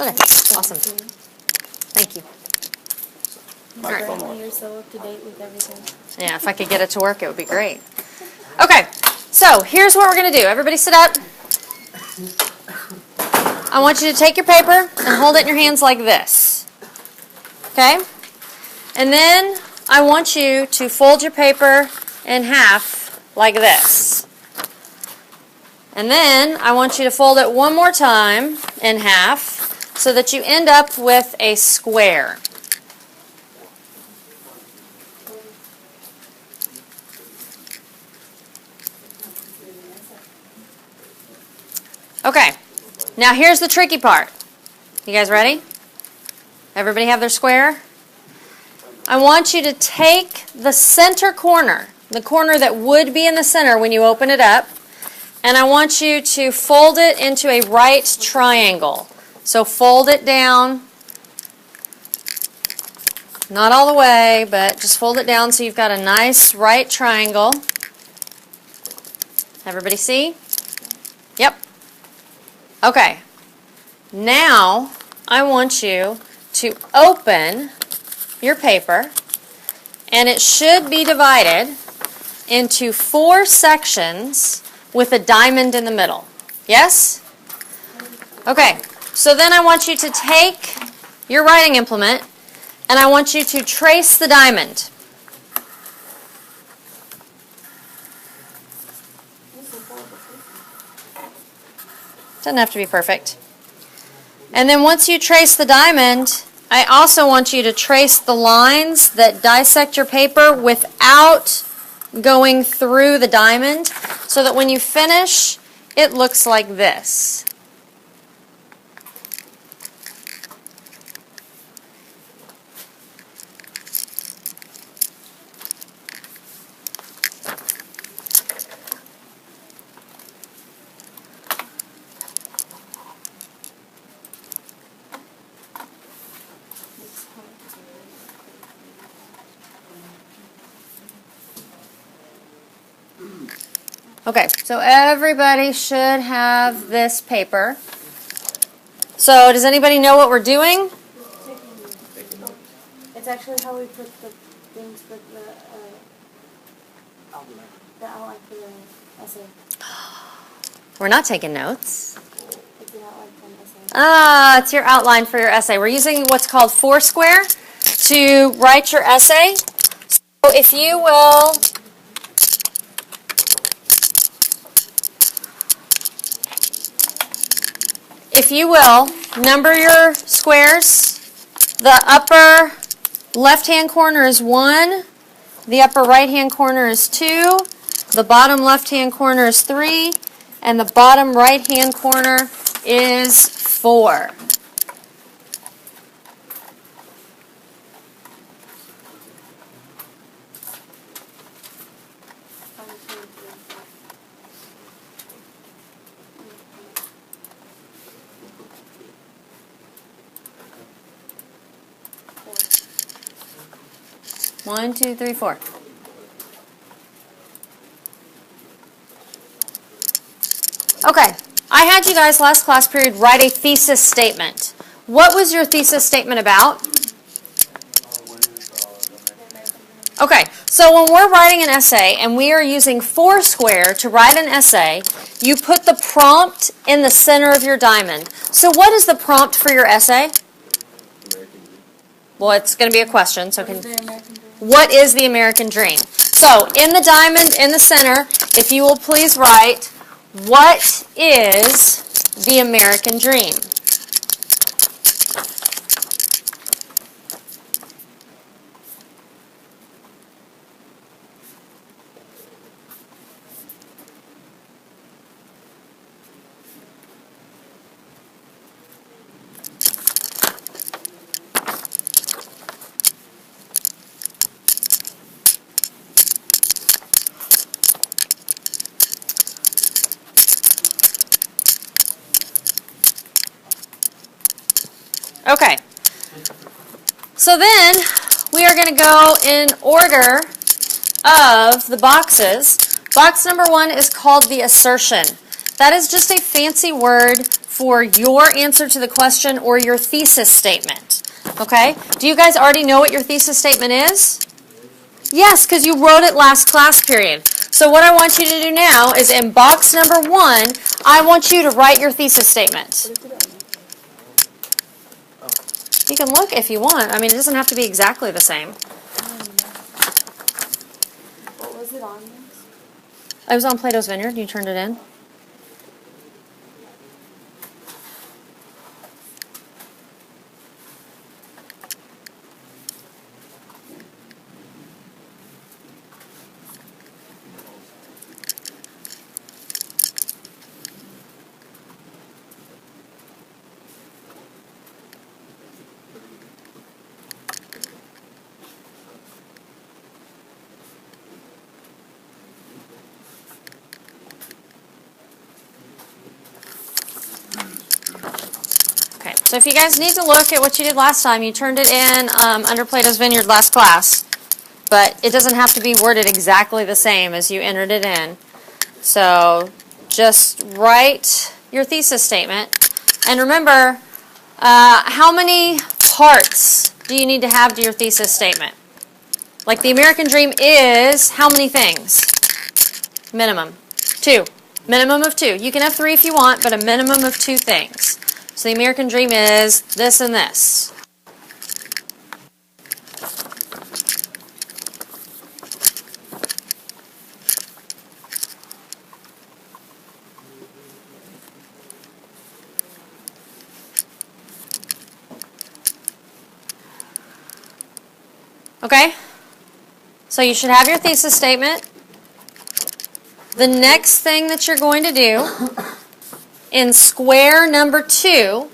Okay, awesome. Thank you. Right. You're so up to date with everything. Yeah, if I could get it to work, it would be great. Okay, so here's what we're going to do. Everybody sit up. I want you to take your paper and hold it in your hands like this. Okay? And then I want you to fold your paper in half like this. And then I want you to fold it one more time in half so that you end up with a square. Okay, now here's the tricky part. You guys ready? Everybody have their square? I want you to take the center corner, the corner that would be in the center when you open it up, and I want you to fold it into a right triangle. So fold it down, not all the way, but just fold it down so you've got a nice right triangle. Everybody see? Yep. Okay, now I want you to open your paper, and it should be divided into 4 sections with a diamond in the middle. Yes? Okay, so then I want you to take your writing implement, and I want you to trace the diamond. Doesn't have to be perfect. And then once you trace the diamond, I also want you to trace the lines that dissect your paper without going through the diamond so that when you finish, it looks like this. Okay, so everybody should have this paper. So does anybody know what we're doing? It's actually how we put the things with the outline for the essay. We're not taking notes. It's the outline for the essay. Ah, it's your outline for your essay. We're using what's called Foursquare to write your essay. So if you will... If you will, number your squares. The upper left-hand corner is 1. The upper right-hand corner is 2. The bottom left-hand corner is 3. And the bottom right-hand corner is 4. One, two, three, 4. Okay, I had you guys last class period write a thesis statement. What was your thesis statement about? Okay, so when we're writing an essay and we are using Foursquare to write an essay, you put the prompt in the center of your diamond. So what is the prompt for your essay? Well, it's going to be a question. So what is the American dream? So in the diamond in the center, if you will please write, what is the American dream? Okay, so then we are going to go in order of the boxes. Box number 1 is called the assertion. That is just a fancy word for your answer to the question or your thesis statement. Okay? Do you guys already know what your thesis statement is? Yes, because you wrote it last class period. So what I want you to do now is in box number 1, I want you to write your thesis statement. You can look if you want. I mean, it doesn't have to be exactly the same. What was it on? I was on Plato's Vineyard. You turned it in. Okay, so if you guys need to look at what you did last time, you turned it in under Plato's Vineyard last class, but it doesn't have to be worded exactly the same as you entered it in. So just write your thesis statement, and remember, how many parts do you need to have to your thesis statement? Like the American dream is how many things? Minimum. 2. Minimum of 2. You can have 3 if you want, but a minimum of 2 things. So the American dream is this and this. Okay? So you should have your thesis statement. The next thing that you're going to do in square number 2,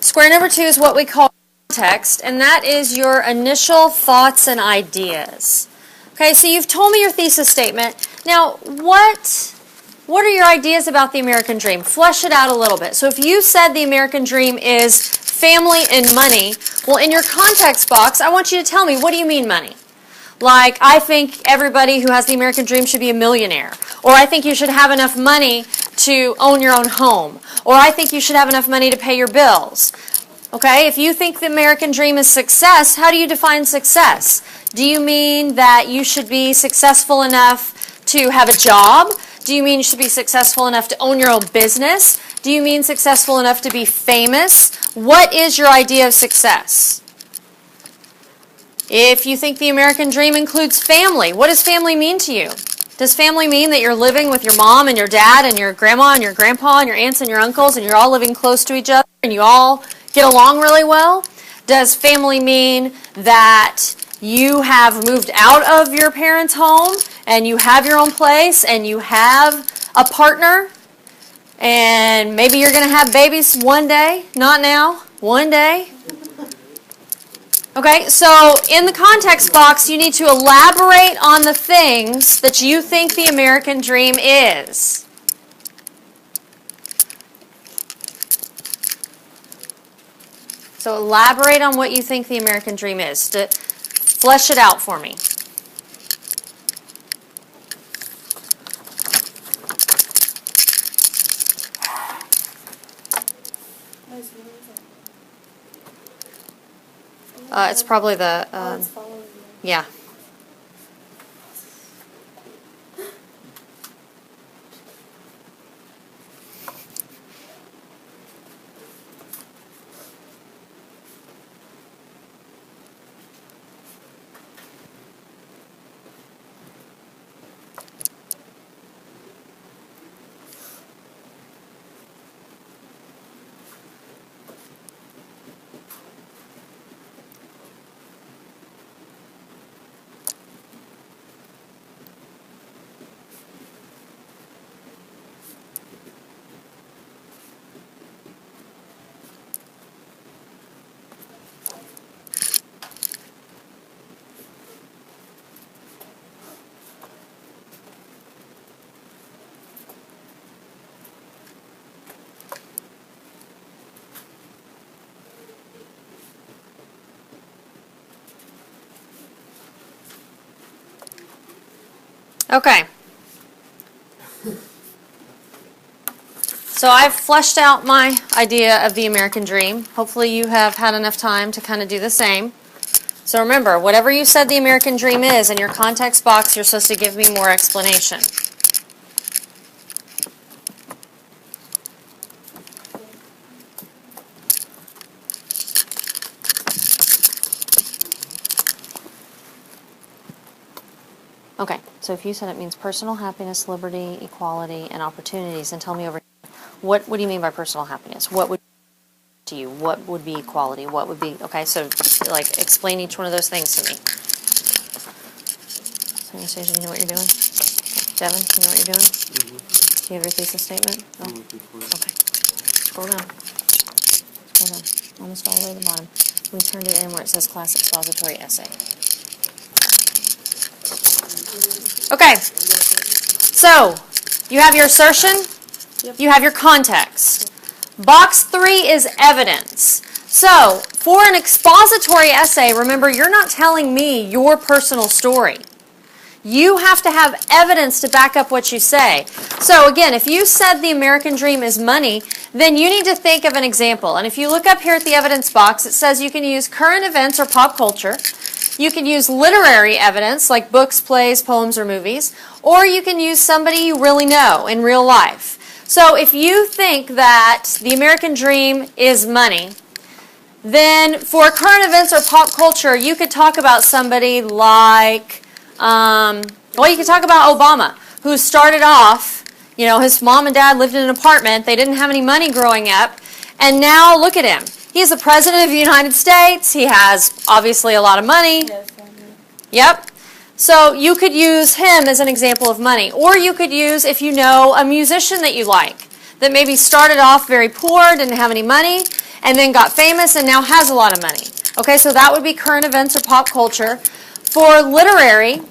square number 2 is what we call context, and that is your initial thoughts and ideas. Okay, so you've told me your thesis statement. Now, what are your ideas about the American dream? Flesh it out a little bit. So if you said the American dream is family and money, well, in your context box, I want you to tell me, what do you mean money? Like, I think everybody who has the American dream should be a millionaire. Or I think you should have enough money to own your own home. Or I think you should have enough money to pay your bills. Okay, if you think the American dream is success, how do you define success? Do you mean that you should be successful enough to have a job? Do you mean you should be successful enough to own your own business? Do you mean successful enough to be famous? What is your idea of success? If you think the American dream includes family, what does family mean to you? Does family mean that you're living with your mom and your dad and your grandma and your grandpa and your aunts and your uncles and you're all living close to each other and you all get along really well? Does family mean that you have moved out of your parents' home and you have your own place and you have a partner and maybe you're going to have babies one day? Not now. One day. Okay, so in the context box, you need to elaborate on the things that you think the American dream is. So elaborate on what you think the American dream is. Flesh it out for me. It's probably the, yeah. Okay. So I've fleshed out my idea of the American dream. Hopefully you have had enough time to kind of do the same. So remember, whatever you said the American dream is, in your context box, you're supposed to give me more explanation. Okay, so if you said it means personal happiness, liberty, equality, and opportunities, then tell me over here, what do you mean by personal happiness? What would to you? What would be equality? What would be, okay, so like explain each one of those things to me. So Anastasia, you know what you're doing? Devin, you know what you're doing? Mm-hmm. Do you have your thesis statement? Oh. Okay. Scroll down. Scroll down. Almost all the way to the bottom. We turned it in where it says class expository essay. Okay, so you have your assertion, you have your context. Box 3 is evidence. So for an expository essay, remember, you're not telling me your personal story. You have to have evidence to back up what you say. So again, if you said the American dream is money, then you need to think of an example. And if you look up here at the evidence box, it says you can use current events or pop culture. You can use literary evidence, like books, plays, poems, or movies, or you can use somebody you really know in real life. So if you think that the American dream is money, then for current events or pop culture, you could talk about somebody like, well, you could talk about Obama, who started off, you know, his mom and dad lived in an apartment, they didn't have any money growing up, and now look at him. He's the President of the United States. He has obviously a lot of money. Yes, Yep. So you could use him as an example of money. Or you could use, if you know, a musician that you like, that maybe started off very poor, didn't have any money, and then got famous and now has a lot of money. Okay, so that would be current events or pop culture. For literary,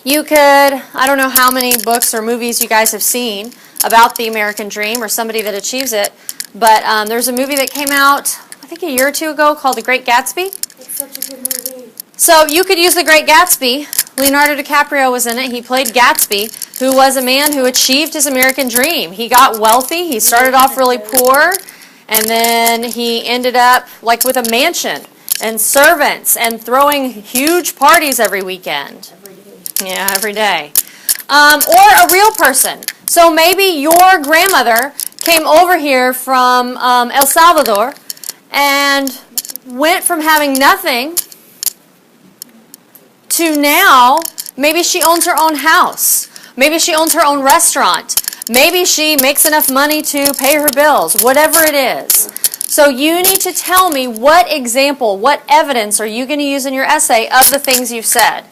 you could, I don't know how many books or movies you guys have seen about the American dream or somebody that achieves it, but there's a movie that came out, I think a year or two ago, called The Great Gatsby. It's such a good movie. So you could use The Great Gatsby. Leonardo DiCaprio was in it. He played Gatsby, who was a man who achieved his American dream. He got wealthy. He started off really poor, and then he ended up like with a mansion and servants and throwing huge parties every weekend. Every day. Yeah, every day. Or a real person. So maybe your grandmother came over here from El Salvador and went from having nothing to now, maybe she owns her own house. Maybe she owns her own restaurant. Maybe she makes enough money to pay her bills, whatever it is. So you need to tell me what example, what evidence are you going to use in your essay of the things you've said.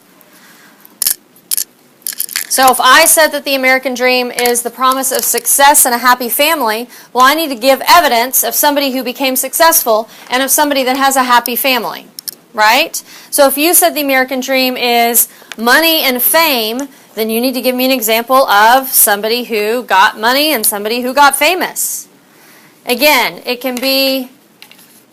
So if I said that the American dream is the promise of success and a happy family, well, I need to give evidence of somebody who became successful and of somebody that has a happy family, right? So if you said the American dream is money and fame, then you need to give me an example of somebody who got money and somebody who got famous. Again, it can be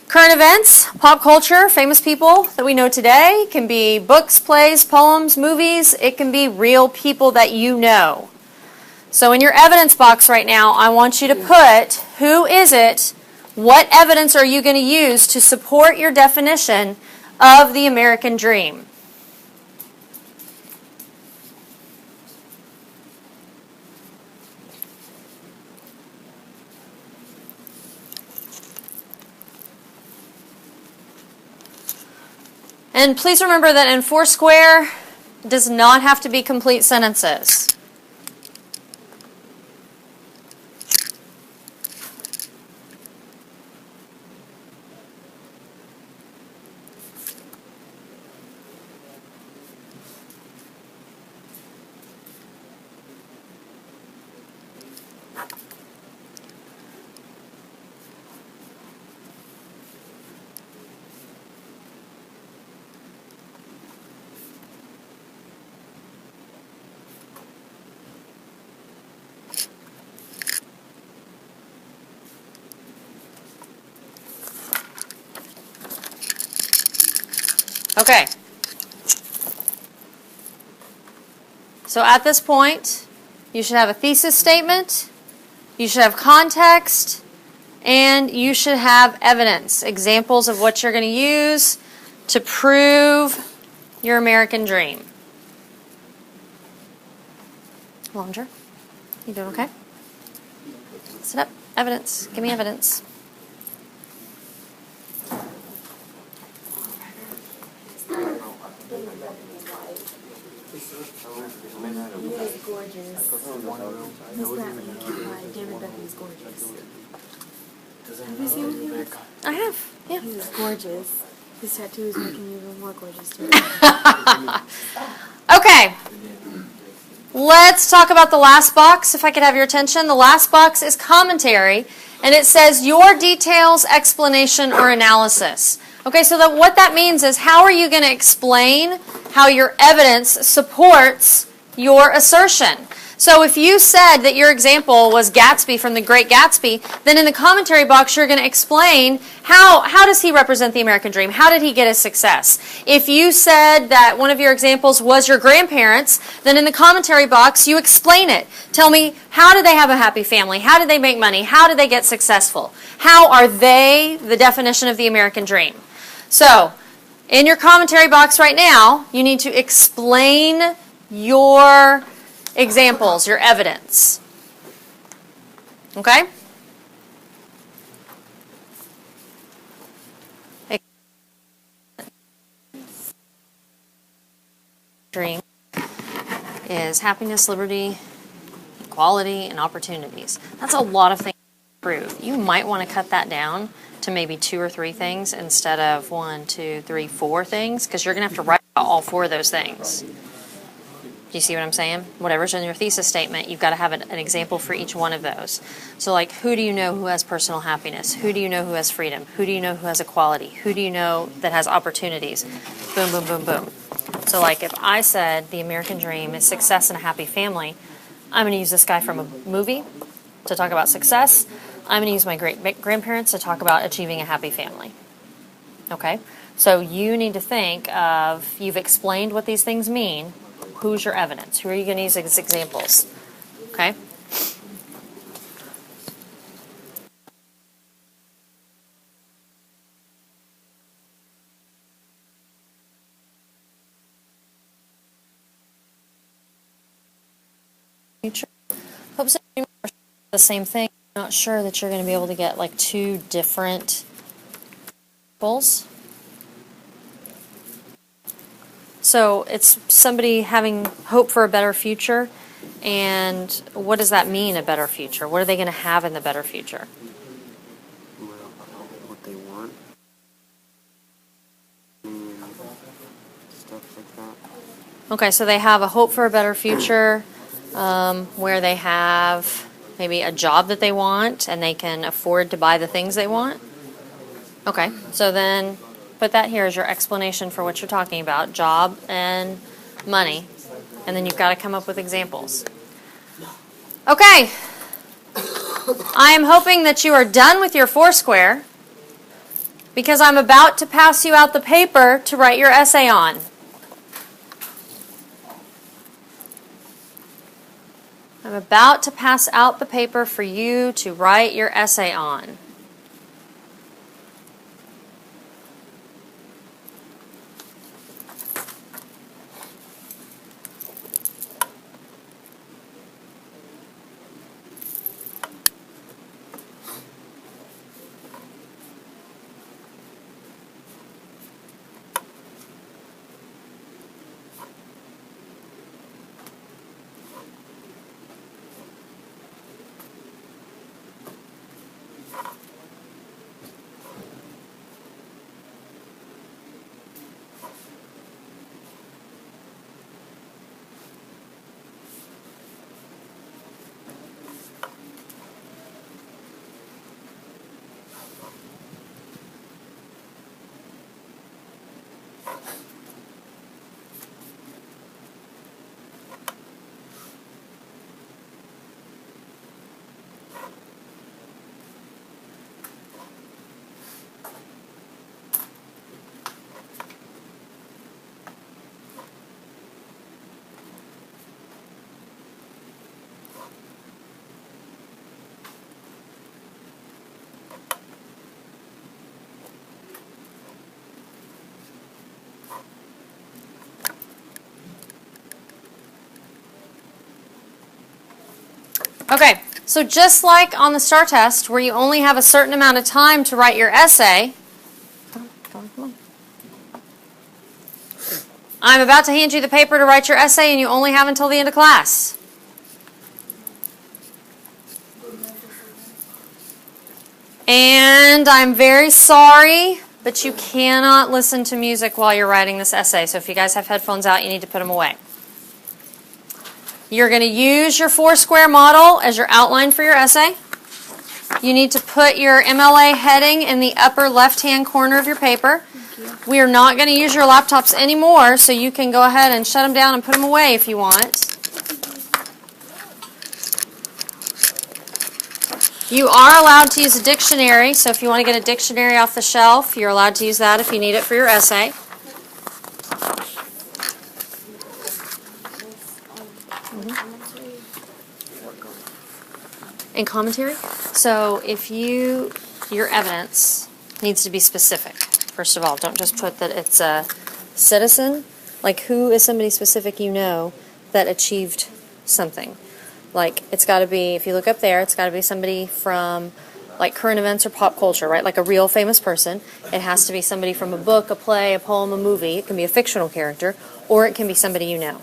current events, pop culture, famous people that we know today. It can be books, plays, poems, movies. It can be real people that you know. So in your evidence box right now, I want you to put, who is it, what evidence are you going to use to support your definition of the American dream? And please remember that in Foursquare, it does not have to be complete sentences. Okay. So at this point, you should have a thesis statement, You should have context, and you should have evidence, examples of what you're going to use to prove your American dream. Longer. You doing okay? Sit up. Evidence. Give me evidence. He is gorgeous. Miss Bradley, David Beckham is gorgeous. Have you seen him? I have. Yeah. He is gorgeous. His tattoos make him even more gorgeous too. Okay. Let's talk about the last box, if I could have your attention. The last box is commentary, and it says your details, explanation, or analysis. Okay, so what that means is how are you going to explain how your evidence supports your assertion? So if you said that your example was Gatsby from The Great Gatsby, then in the commentary box you're going to explain how does he represent the American dream? How did he get his success? If you said that one of your examples was your grandparents, then in the commentary box you explain it. Tell me, how did they have a happy family? How did they make money? How did they get successful? How are they the definition of the American dream? So, in your commentary box right now, you need to explain your examples, your evidence. Okay? Dream is happiness, liberty, equality, and opportunities. That's a lot of things to prove. You might want to cut that down to maybe 2 or 3 things instead of 1, 2, 3, 4 things, because you're going to have to write out all 4 of those things. Do you see what I'm saying? Whatever's in your thesis statement, you've got to have an example for each one of those. So like, who do you know who has personal happiness? Who do you know who has freedom? Who do you know who has equality? Who do you know that has opportunities? Boom, boom, boom, boom. So like, if I said the American dream is success and a happy family, I'm going to use this guy from a movie to talk about success. I'm going to use my great-grandparents to talk about achieving a happy family. Okay? So you need to think of, you've explained what these things mean. Who's your evidence? Who are you going to use as examples? Okay? Future. Hopes and dreams are the same thing. I'm not sure that you're going to be able to get like 2 different examples. So it's somebody having hope for a better future, and what does that mean, a better future? What are they going to have in the better future? What they want. Stuff like that. Okay, so they have a hope for a better future where they have maybe a job that they want and they can afford to buy the things they want. Okay, so then put that here as your explanation for what you're talking about, job and money. And then you've got to come up with examples. Okay. I am hoping that you are done with your Foursquare because I'm about to pass you out the paper to write your essay on. I'm about to pass out the paper for you to write your essay on. Okay, so just like on the STAR test where you only have a certain amount of time to write your essay, come on. I'm about to hand you the paper to write your essay and you only have until the end of class. And I'm very sorry, but you cannot listen to music while you're writing this essay. So if you guys have headphones out, you need to put them away. You're going to use your 4-square model as your outline for your essay. You need to put your MLA heading in the upper left-hand corner of your paper. We are not going to use your laptops anymore, so you can go ahead and shut them down and put them away if you want. You are allowed to use a dictionary, so if you want to get a dictionary off the shelf, you're allowed to use that if you need it for your essay. And commentary? So if your evidence needs to be specific. First of all, don't just put that it's a citizen. Like, who is somebody specific you know that achieved something? Like, it's got to be, if you look up there, it's got to be somebody from, like, current events or pop culture, right? Like a real famous person. It has to be somebody from a book, a play, a poem, a movie. It can be a fictional character, or it can be somebody you know.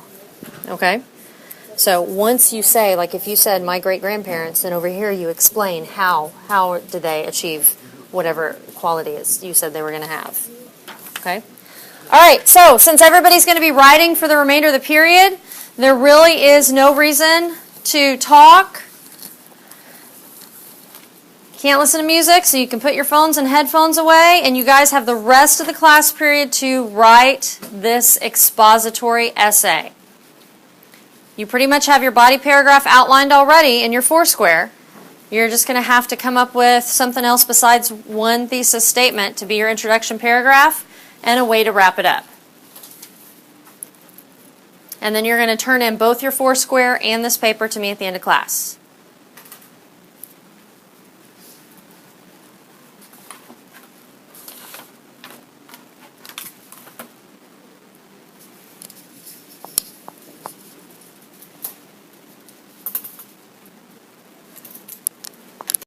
Okay? So once you say, like if you said my great-grandparents, then over here you explain how did they achieve whatever quality is you said they were going to have. Okay? All right, so since everybody's going to be writing for the remainder of the period, there really is no reason to talk. Can't listen to music, so you can put your phones and headphones away, and you guys have the rest of the class period to write this expository essay. You pretty much have your body paragraph outlined already in your 4-square. You're just going to have to come up with something else besides one thesis statement to be your introduction paragraph and a way to wrap it up. And then you're going to turn in both your 4-square and this paper to me at the end of class.